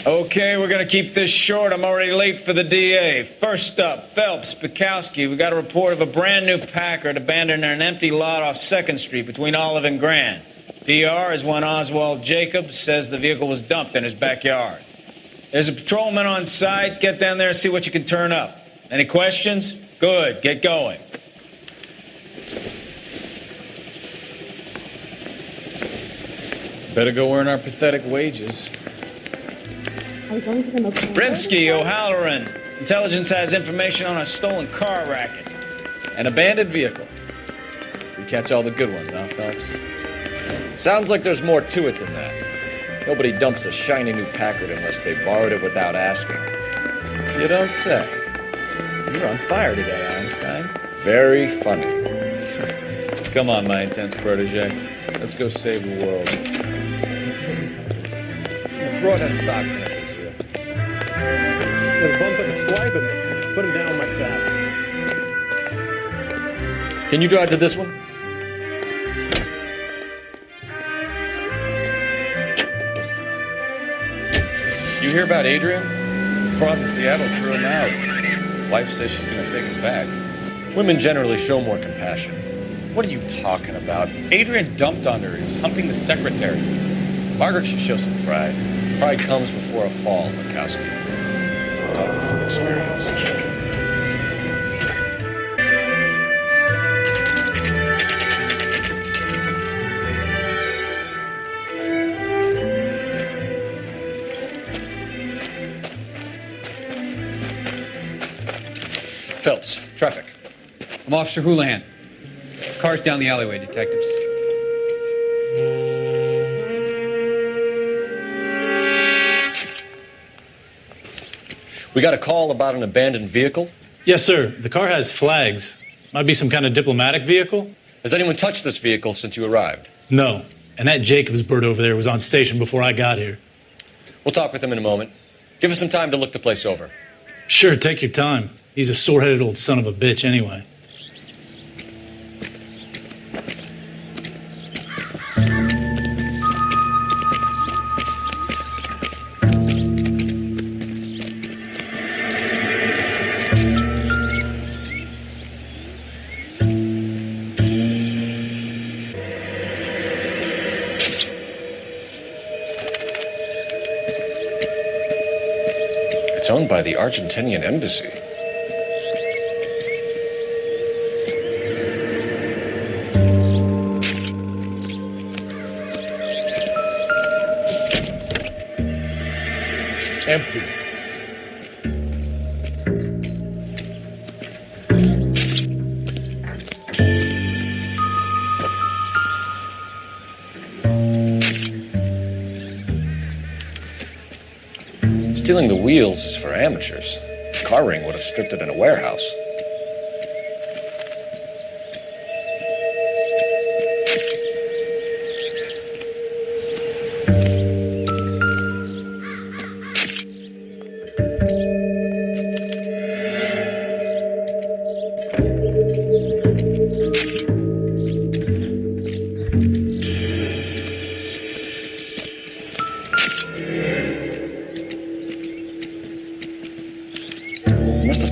Okay, we're gonna keep this short. I'm already late for the DA. First up, Phelps, Bukowski. We got a report of a brand new Packard abandoned in an empty lot off 2nd Street between Olive and Grand. PR is one Oswald Jacobs says the vehicle was dumped in his backyard. There's a patrolman on site. Get down there and see what you can turn up. Any questions? Good, get going. Better go earn our pathetic wages. Brimsky, O'Halloran. Intelligence has information on a stolen car racket. An abandoned vehicle. We catch all the good ones, huh, Phelps? Sounds like there's more to it than that. Nobody dumps a shiny new Packard unless they borrowed it without asking. You don't say. You're on fire today, Einstein. Very funny. Come on, my intense protege. Let's go save the world. Brought us socks in it. There's a bump in the swipe of me. Put him down on my side. Can you drive to this one? You hear about Adrian? Brought him to Seattle, threw him out. Wife says she's gonna take him back. Women generally show more compassion. What are you talking about? Adrian dumped on her. He was humping the secretary. Margaret should show some pride. Pride comes before a fall, Bukowski. I'm talking from experience. Phelps, traffic. I'm Officer Houlihan. Car's down the alleyway, detectives. We got a call about an abandoned vehicle. Yes, sir. The car has flags. Might be some kind of diplomatic vehicle. Has anyone touched this vehicle since you arrived? No. And that Jacobs bird over there was on station before I got here. We'll talk with him in a moment. Give us some time to look the place over. Sure, take your time. He's a sore-headed old son of a bitch anyway. It's owned by the Argentinian embassy. Empty. Stealing the wheels is for amateurs. The car ring would have stripped it in a warehouse.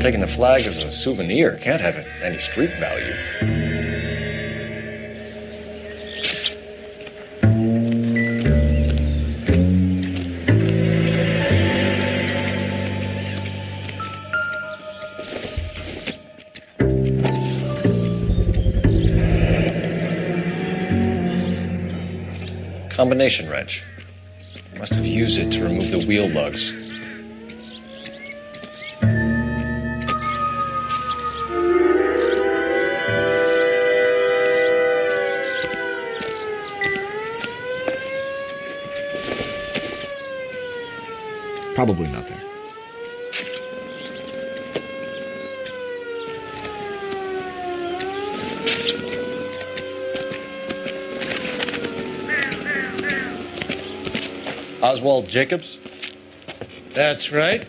Taking the flag as a souvenir can't have any street value. Combination wrench. Must have used it to remove the wheel lugs. Probably nothing. Oswald Jacobs? That's right.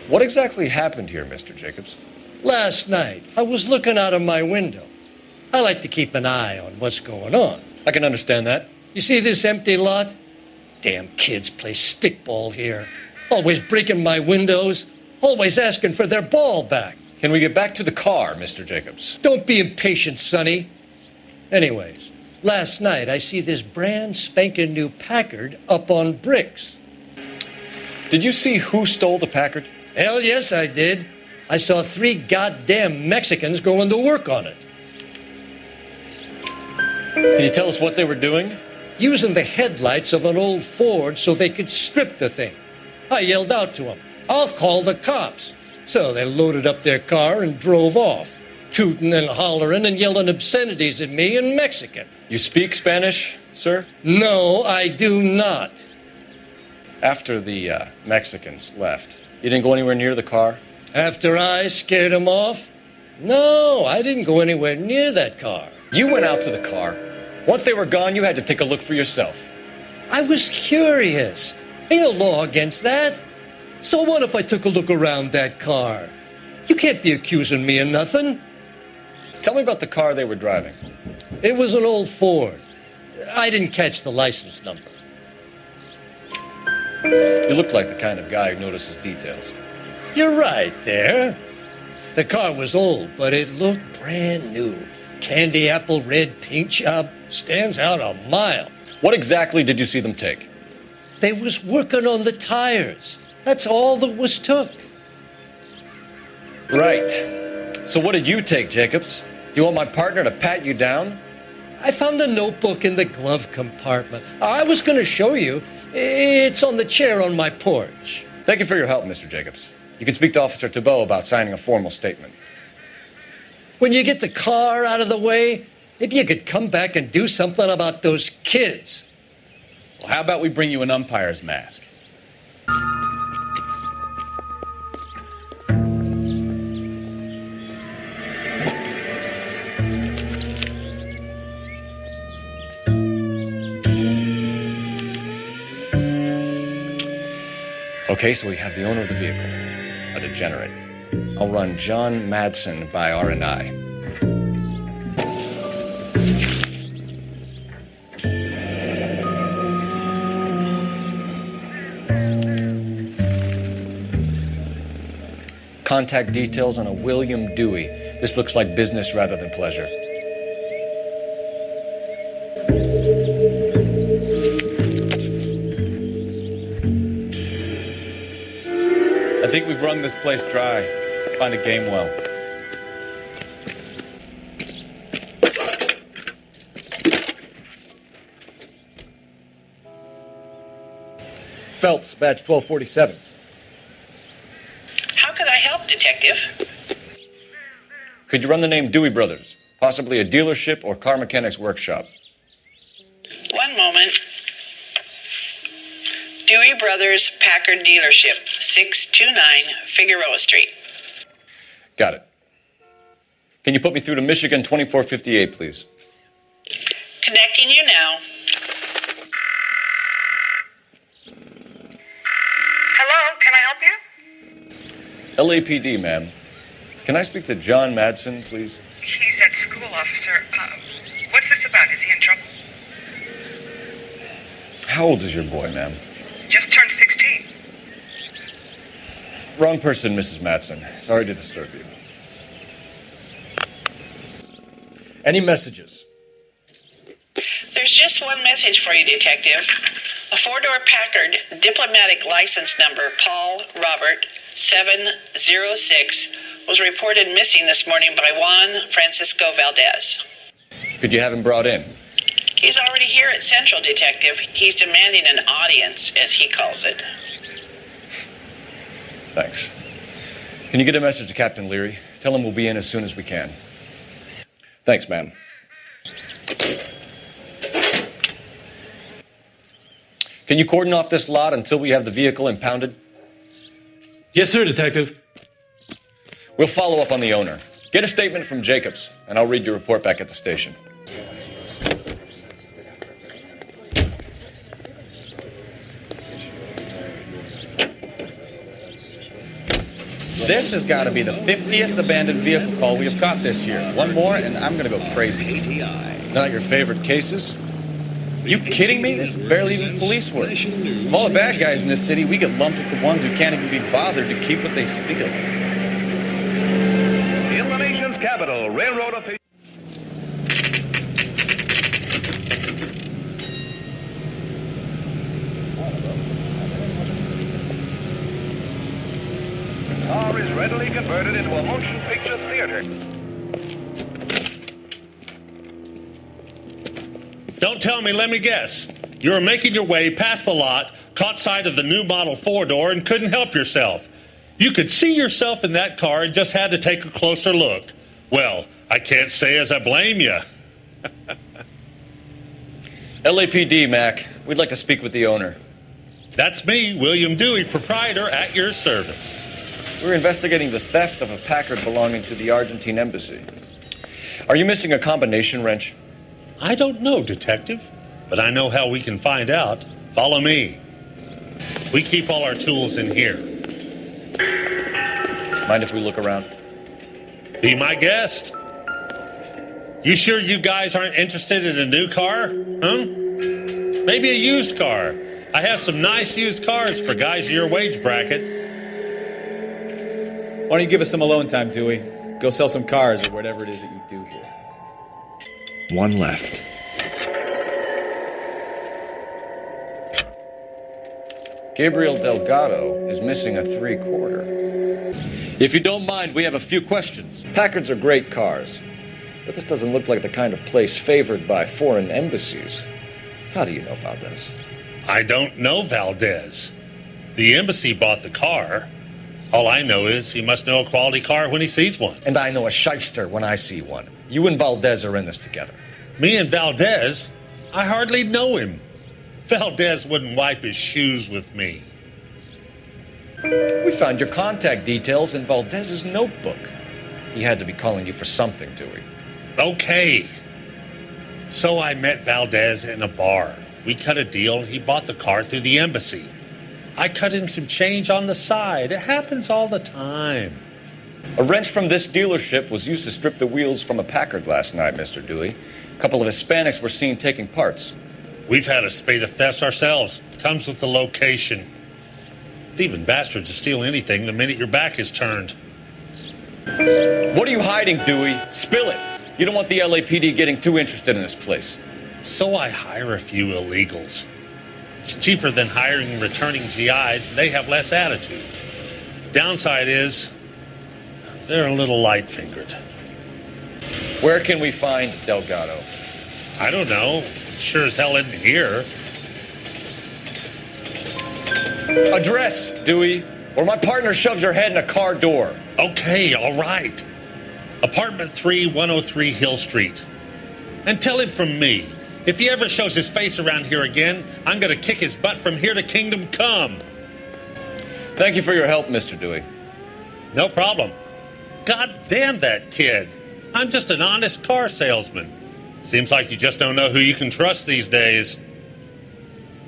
What exactly happened here, Mr. Jacobs? Last night, I was looking out of my window. I like to keep an eye on what's going on. I can understand that. You see this empty lot? Damn kids play stickball here. Always breaking my windows. Always asking for their ball back. Can we get back to the car, Mr. Jacobs? Don't be impatient, Sonny. Anyways, last night I see this brand spanking new Packard up on bricks. Did you see who stole the Packard? Hell yes, I did. I saw 3 goddamn Mexicans going to work on it. Can you tell us what they were doing? Using the headlights of an old Ford so they could strip the thing. I yelled out to them, "I'll call the cops." So they loaded up their car and drove off, tooting and hollering and yelling obscenities at me in Mexican. You speak Spanish, sir? No, I do not. After the Mexicans left, you didn't go anywhere near the car? After I scared them off? No, I didn't go anywhere near that car. You went out to the car. Once they were gone, you had to take a look for yourself. I was curious. Ain't no law against that. So what if I took a look around that car? You can't be accusing me of nothing. Tell me about the car they were driving. It was an old Ford. I didn't catch the license number. You look like the kind of guy who notices details. You're right there. The car was old, but it looked brand new. Candy apple red paint job stands out a mile. What exactly did you see them take? They was working on the tires. That's all that was took. Right. So what did you take, Jacobs? Do you want my partner to pat you down? I found a notebook in the glove compartment. I was going to show you. It's on the chair on my porch. Thank you for your help, Mr. Jacobs. You can speak to Officer Thibault about signing a formal statement. When you get the car out of the way, maybe you could come back and do something about those kids. Well, how about we bring you an umpire's mask? Okay, so we have the owner of the vehicle, a degenerate. I'll run John Madsen by R&I. Contact details on a William Dьюи. This looks like business rather than pleasure. I think we've wrung this place dry. Let's find a game well. Phelps, badge 1247. How could I help, Detective? Could you run the name Dьюи Brothers? Possibly a dealership or car mechanics workshop. One moment. Dьюi Brothers Packard Dealership, 629 Figueroa Street. Got it. Can you put me through to Michigan 2458, please? Connecting you now. Hello, can I help you? LAPD, ma'am. Can I speak to John Madsen, please? He's at school, officer. What's this about? Is he in trouble? How old is your boy, ma'am? Just turned 16. Wrong person, Mrs. Madsen. Sorry to disturb you. Any messages? There's just one message for you, Detective. A 4-door Packard, diplomatic license number Paul Robert 706, was reported missing this morning by Juan-Francisco Valdez. Could you have him brought in? He's already here at Central, Detective. He's demanding an audience, as he calls it. Thanks. Can you get a message to Captain Leary? Tell him we'll be in as soon as we can. Thanks, ma'am. Can you cordon off this lot until we have the vehicle impounded? Yes, sir, Detective. We'll follow up on the owner. Get a statement from Jacobs, and I'll read your report back at the station. This has got to be the 50th abandoned vehicle call we have caught this year. One more, and I'm going to go crazy. Not your favorite cases? You kidding me? This is barely even police work. Of all the bad guys in this city, we get lumped with the ones who can't even be bothered to keep what they steal. In the nation's capital, railroad officials. The car is readily converted into a motion picture theater. Don't tell me, let me guess. You were making your way past the lot, caught sight of the new model four-door, and couldn't help yourself. You could see yourself in that car and just had to take a closer look. Well, I can't say as I blame you. LAPD, Mac. We'd like to speak with the owner. That's me, William Dьюи, proprietor, at your service. We're investigating the theft of a Packard belonging to the Argentine embassy. Are you missing a combination wrench? I don't know, Detective, but I know how we can find out. Follow me. We keep all our tools in here. Mind if we look around? Be my guest. You sure you guys aren't interested in a new car? Huh? Maybe a used car. I have some nice used cars for guys of your wage bracket. Why don't you give us some alone time, Dewey? Go sell some cars or whatever it is that you do here. One left. Gabriëla Dельгадо is missing a 3/4. If you don't mind, we have a few questions. Packards are great cars, but this doesn't look like the kind of place favored by foreign embassies. How do you know Valdez? I don't know Valdez. The embassy bought the car. All I know is he must know a quality car when he sees one. And I know a shyster when I see one. You and Valdez are in this together. Me and Valdez? I hardly know him. Valdez wouldn't wipe his shoes with me. We found your contact details in Valdez's notebook. He had to be calling you for something, Dewey. Okay. So I met Valdez in a bar. We cut a deal and he bought the car through the embassy. I cut him some change on the side. It happens all the time. A wrench from this dealership was used to strip the wheels from a Packard last night, Mr. Dewey. A couple of Hispanics were seen taking parts. We've had a spate of thefts ourselves. Comes with the location. Thieving bastards will steal anything the minute your back is turned. What are you hiding, Dewey? Spill it. You don't want the LAPD getting too interested in this place. So I hire a few illegals. It's cheaper than hiring returning GIs, and they have less attitude. Downside is, they're a little light-fingered. Where can we find Dельгадо? I don't know. Sure as hell isn't here. Address, Dewey, or my partner shoves your head in a car door. Okay, all right. Apartment 3, 103 Hill Street. And tell him from me, if he ever shows his face around here again, I'm going to kick his butt from here to Kingdom Come. Thank you for your help, Mr. Dewey. No problem. God damn that kid. I'm just an honest car salesman. Seems like you just don't know who you can trust these days.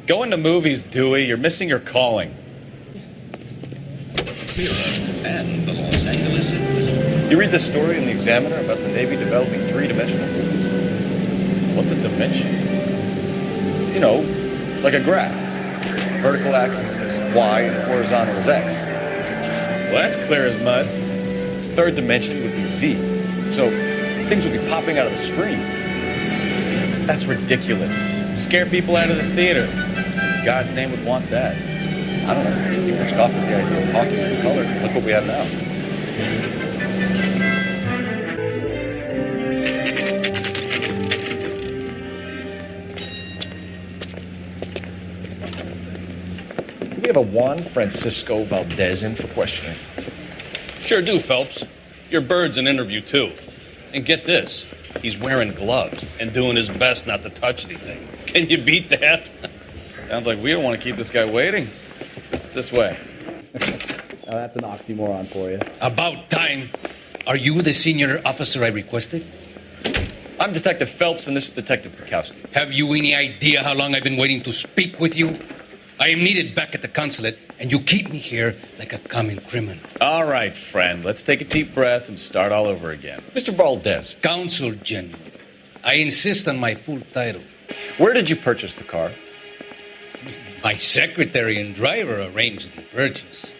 Going to movies, Dewey. You're missing your calling. You read the story in the Examiner about the Navy developing three-dimensional movies? What's a dimension? You know, like a graph. Vertical axis is Y and horizontal is X. Well, that's clear as mud. Third dimension would be Z. So things would be popping out of the screen. That's ridiculous. Scare people out of the theater. In God's name would want that. I don't know. People scoffed at the idea of talking in color. Look what we have now. Do we have a Juan-Francisco Valdez in for questioning? Sure do, Phelps. Your bird's an interview, too. And get this, he's wearing gloves and doing his best not to touch anything. Can you beat that? Sounds like we don't want to keep this guy waiting. It's this way. Now that's an oxymoron for you. About time. Are you the senior officer I requested? I'm Detective Phelps, and this is Detective Bukowski. Have you any idea how long I've been waiting to speak with you? I am needed back at the consulate, and you keep me here like a common criminal. All right, friend. Let's take a deep breath and start all over again. Mr. Valdez. Consul General. I insist on my full title. Where did you purchase the car? My secretary and driver arranged the purchase.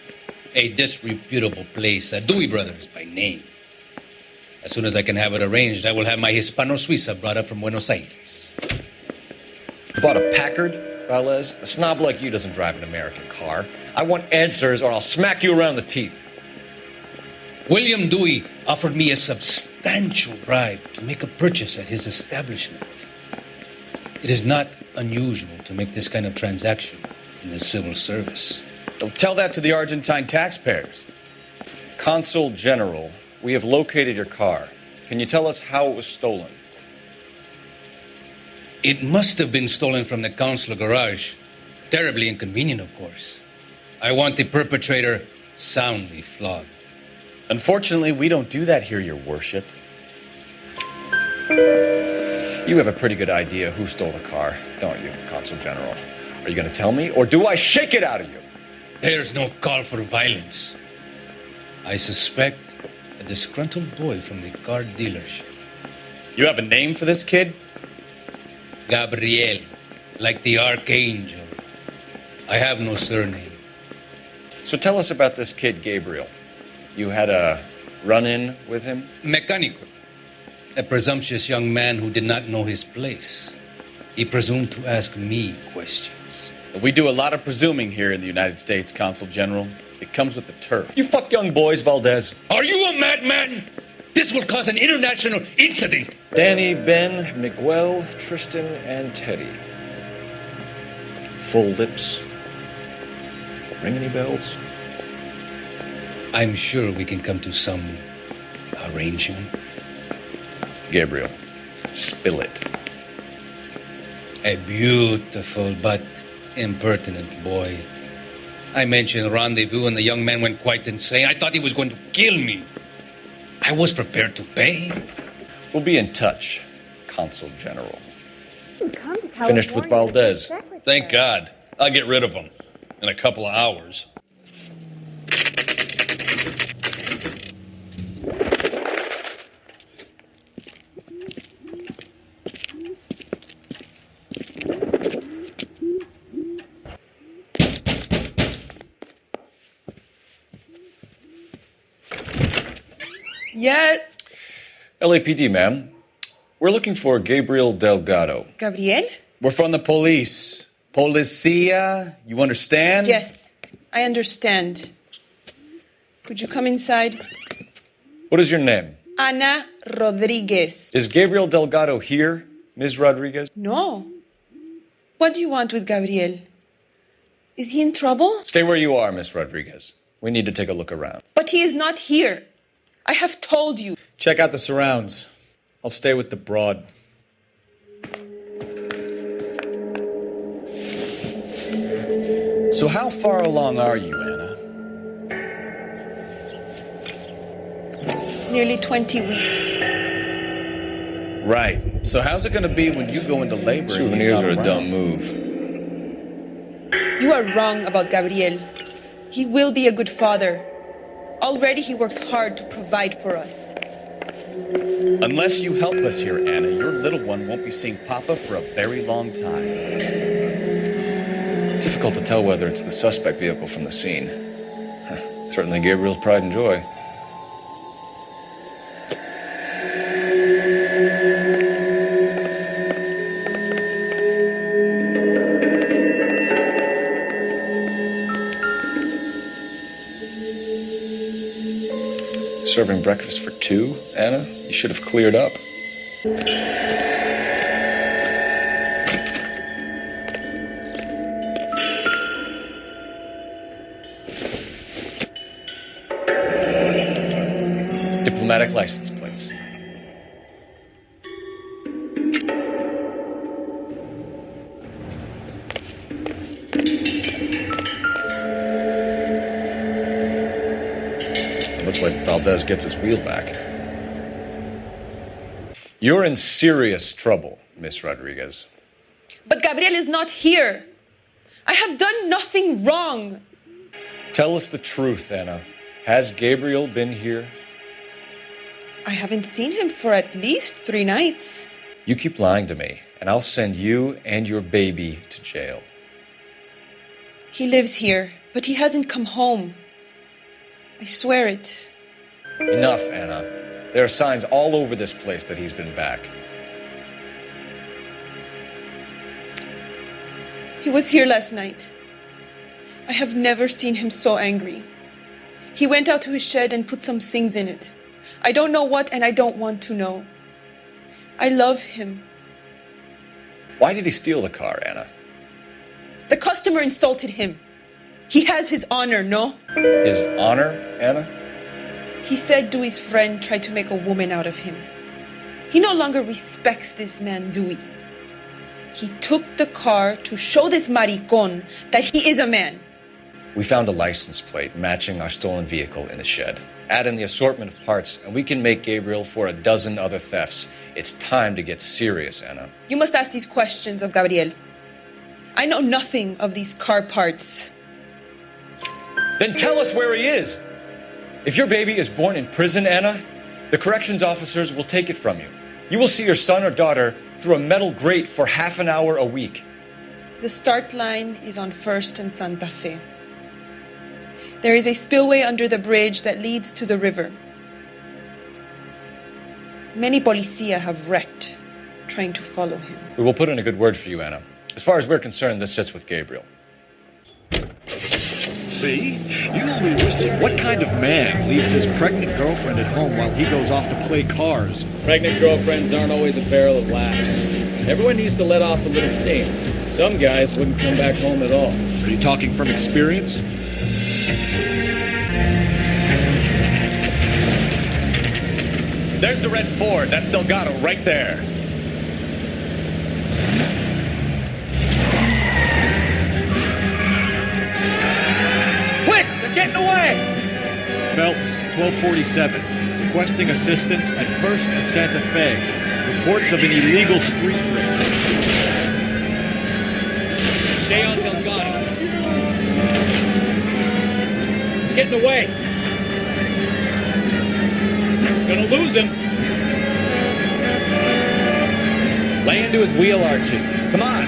A disreputable place, Dewey Brothers by name. As soon as I can have it arranged, I will have my Hispano Suiza brought up from Buenos Aires. You bought a Packard, Valdez? A snob like you doesn't drive an American car. I want answers or I'll smack you around the teeth. Uильям Дьюи offered me a substantial bribe to make a purchase at his establishment. It is not unusual to make this kind of transaction in the civil service. Well, tell that to the Argentine taxpayers. Consul General, we have located your car. Can you tell us how it was stolen? It must have been stolen from the consular garage. Terribly inconvenient, of course. I want the perpetrator soundly flogged. Unfortunately, we don't do that here, Your Worship. You have a pretty good idea who stole the car, don't you, Consul General? Are you going to tell me, or do I shake it out of you? There's no call for violence. I suspect a disgruntled boy from the car dealership. You have a name for this kid? Gabriel, like the archangel. I have no surname. So tell us about this kid, Gabriel. You had a run-in with him? Mecánico. A presumptuous young man who did not know his place. He presumed to ask me questions. We do a lot of presuming here in the United States, Consul General. It comes with the turf. You fuck young boys, Valdez. Are you a madman? This will cause an international incident. Danny, Ben, Miguel, Tristan, and Teddy. Full lips. Ring any bells? I'm sure we can come to some arrangement. Gabriel, spill it. A beautiful but impertinent boy. I mentioned rendezvous and the young man went quite insane. I thought he was going to kill me. I was prepared to pay. We'll be in touch, Consul General. Finished with Valdez. Thank God. I'll get rid of him in a couple of hours. Yeah. LAPD, ma'am. We're looking for Gabriel Delgado. Gabriel? We're from the police. Policia, you understand? Yes, I understand. Could you come inside? What is your name? Ana Rodriguez. Is Gabriel Delgado here, Ms. Rodriguez? No. What do you want with Gabriel? Is he in trouble? Stay where you are, Ms. Rodriguez. We need to take a look around. But he is not here. I have told you. Check out the surrounds. I'll stay with the broad. So how far along are you, Anna? Nearly 20 weeks. Right. So how's it going to be when you go into labor? Souvenirs are a dumb move. You are wrong about Gabriel. He will be a good father. Already he works hard to provide for us. Unless you help us here, Anna, your little one won't be seeing Papa for a very long time. Difficult to tell whether it's the suspect vehicle from the scene. Certainly Gabriel's pride and joy. Serving breakfast for two, Anna? You should have cleared up. Diplomatic license plates. Looks like Valdez gets his wheel back. You're in serious trouble, Miss Rodriguez. But Gabriel is not here. I have done nothing wrong. Tell us the truth, Anna. Has Gabriel been here? I haven't seen him for at least 3 nights. You keep lying to me, And I'll send you and your baby to jail. He lives here, but he hasn't come home. I swear it. Enough, Anna. There are signs all over this place that he's been back. He was here last night. I have never seen him so angry. He went out to his shed and put some things in it. I don't know what, and I don't want to know. I love him. Why did he steal the car, Anna? The customer insulted him. He has his honor, no? His honor, Anna? He said Dewey's friend tried to make a woman out of him. He no longer respects this man, Dewey. He took the car to show this maricon that he is a man. We found a license plate matching our stolen vehicle in the shed. Add in the assortment of parts, and we can make Gabriel for a dozen other thefts. It's time to get serious, Anna. You must ask these questions of Gabriel. I know nothing of these car parts. Then tell us where he is. If your baby is born in prison, Anna, the corrections officers will take it from you. You will see your son or daughter through a metal grate for half an hour a week. The start line is on 1st and Santa Fe. There is a spillway under the bridge that leads to the river. Many policia have wrecked trying to follow him. We will put in a good word for you, Anna. As far as we're concerned, this sits with Gabriel. See? You'll be wasting. What kind of man leaves his pregnant girlfriend at home while he goes off to play cars? Pregnant girlfriends aren't always a barrel of laughs. Everyone needs to let off a little steam. Some guys wouldn't come back home at all. Are you talking from experience? There's the red Ford. That's Delgado right there. Quick! They're getting away! Phelps, 1247. Requesting assistance at 1st and Santa Fe. Reports of an illegal street race. Stay on Delgado. Getting away. Gonna lose him. Lay into his wheel arches. Come on.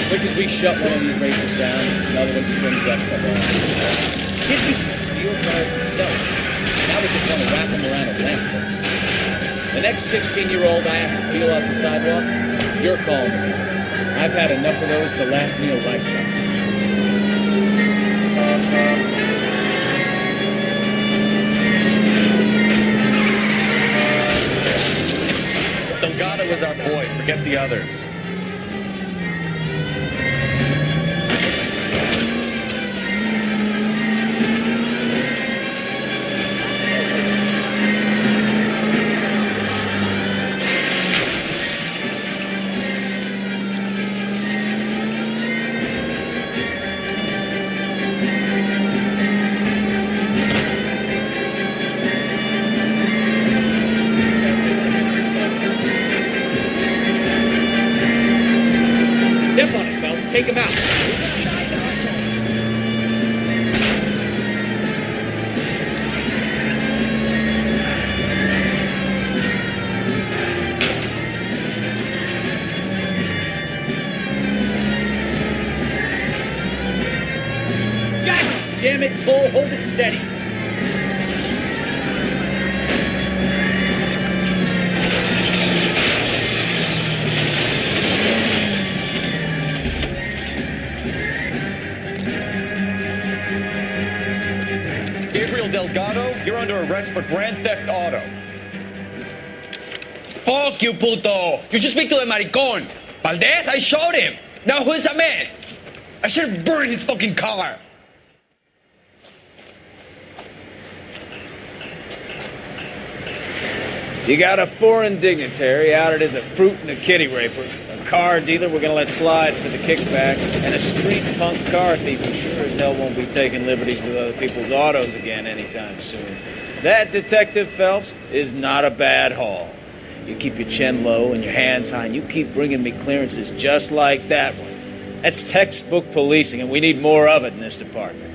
Quick as we shut one of these races down, another one springs up somewhere else. Kids used to steal cars to sell them. Now we just want to wrap them around a lamppost. The next 16-year-old I have to peel off the sidewalk, you're calling me. I've had enough of those to last me a lifetime. Delgado was our boy. Forget the others. Step on it, Phelps. Take him out. God damn it, Cole. Hold it steady. Delgado, you're under arrest for grand theft auto. Fuck you, puto! You should speak to the maricon. Valdez, I showed him. Now who's a man? I should have burned his fucking car. You got a foreign dignitary outed as a fruit and a kitty raper, a car dealer we're gonna let slide for the kickbacks, and a street punk car thief who sure as hell won't be taking liberties with other people's autos again anytime soon. That, Detective Phelps, is not a bad haul. You keep your chin low and your hands high, and you keep bringing me clearances just like that one. That's textbook policing, and we need more of it in this department.